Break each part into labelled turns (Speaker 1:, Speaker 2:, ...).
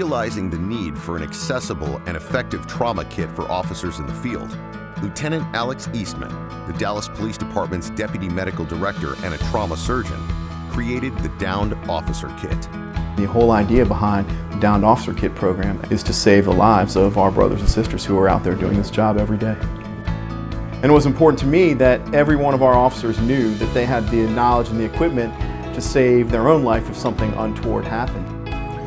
Speaker 1: Realizing the need for an accessible and effective trauma kit for officers in the field, Lieutenant Alex Eastman, the Dallas Police Department's Deputy Medical Director and a trauma surgeon, created the Downed Officer Kit.
Speaker 2: The whole idea behind the Downed Officer Kit program is to save the lives of our brothers and sisters who are out there doing this job every day. And it was important to me that every one of our officers knew that they had the knowledge and the equipment to save their own life if something untoward happened.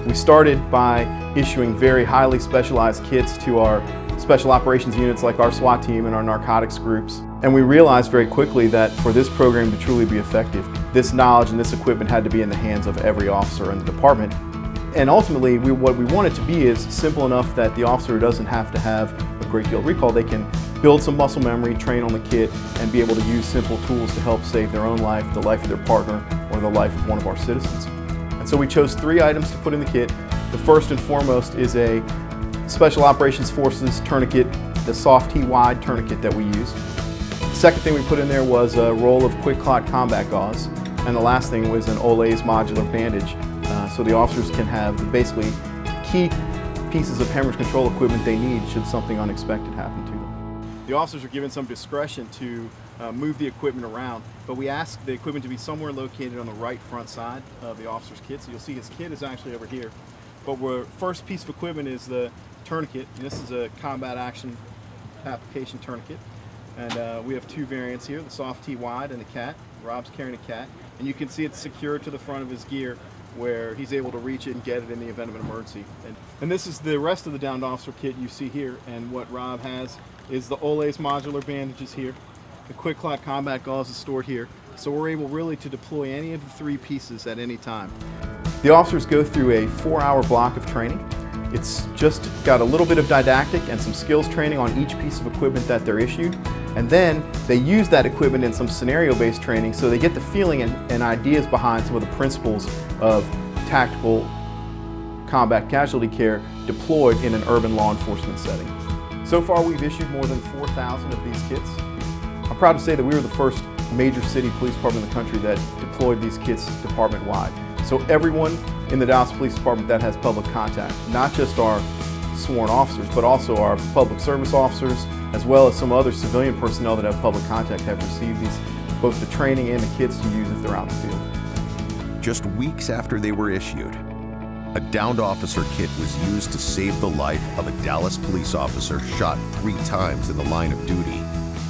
Speaker 2: We started by issuing very highly specialized kits to our special operations units like our SWAT team and our narcotics groups. And we realized very quickly that for this program to truly be effective, this knowledge and this equipment had to be in the hands of every officer in the department. And ultimately, what we want it to be is simple enough that the officer doesn't have to have a great deal of recall. They can build some muscle memory, train on the kit, and be able to use simple tools to help save their own life, the life of their partner, or the life of one of our citizens. And so we chose 3 items to put in the kit. The first and foremost is a Special Operations Forces tourniquet, the soft T-wide tourniquet that we use. The second thing we put in there was a roll of quick clot combat gauze. And the last thing was an Olays modular bandage, so the officers can have basically key pieces of hemorrhage control equipment they need should something unexpected happen to them. The officers are given some discretion to move the equipment around, but we ask the equipment to be somewhere located on the right front side of the officer's kit. So you'll see his kit is actually over here. But our first piece of equipment is the tourniquet, and this is a combat action application tourniquet. And we have 2 variants here, the soft T-wide and the cat. Rob's carrying a cat, and you can see it's secured to the front of his gear where he's able to reach it and get it in the event of an emergency. And this is the rest of the Downed Officer Kit you see here, and what Rob has is the Olays modular bandages here. The quick clot combat gauze is stored here, so we're able really to deploy any of the 3 pieces at any time. The officers go through a 4-hour block of training. It's just got a little bit of didactic and some skills training on each piece of equipment that they're issued. And then they use that equipment in some scenario-based training so they get the feeling and ideas behind some of the principles of tactical combat casualty care deployed in an urban law enforcement setting. So far we've issued more than 4,000 of these kits. I'm proud to say that we were the first major city police department in the country that deployed these kits department-wide. So everyone in the Dallas Police Department that has public contact, not just our sworn officers, but also our public service officers, as well as some other civilian personnel that have public contact, have received both the training and the kits to use if they're out in the field.
Speaker 1: Just weeks after they were issued, a Downed Officer Kit was used to save the life of a Dallas police officer shot 3 times in the line of duty.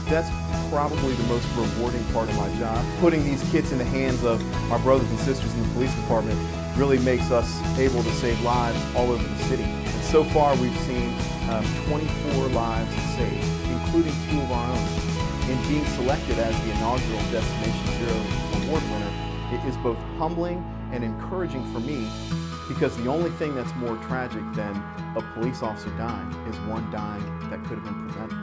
Speaker 2: That's probably the most rewarding part of my job. Putting these kits in the hands of our brothers and sisters in the police department really makes us able to save lives all over the city. And so far we've seen 24 lives saved, including 2 of our own. And being selected as the inaugural Destination Zero Award winner, it is both humbling and encouraging for me, because the only thing that's more tragic than a police officer dying is one dying that could have been prevented.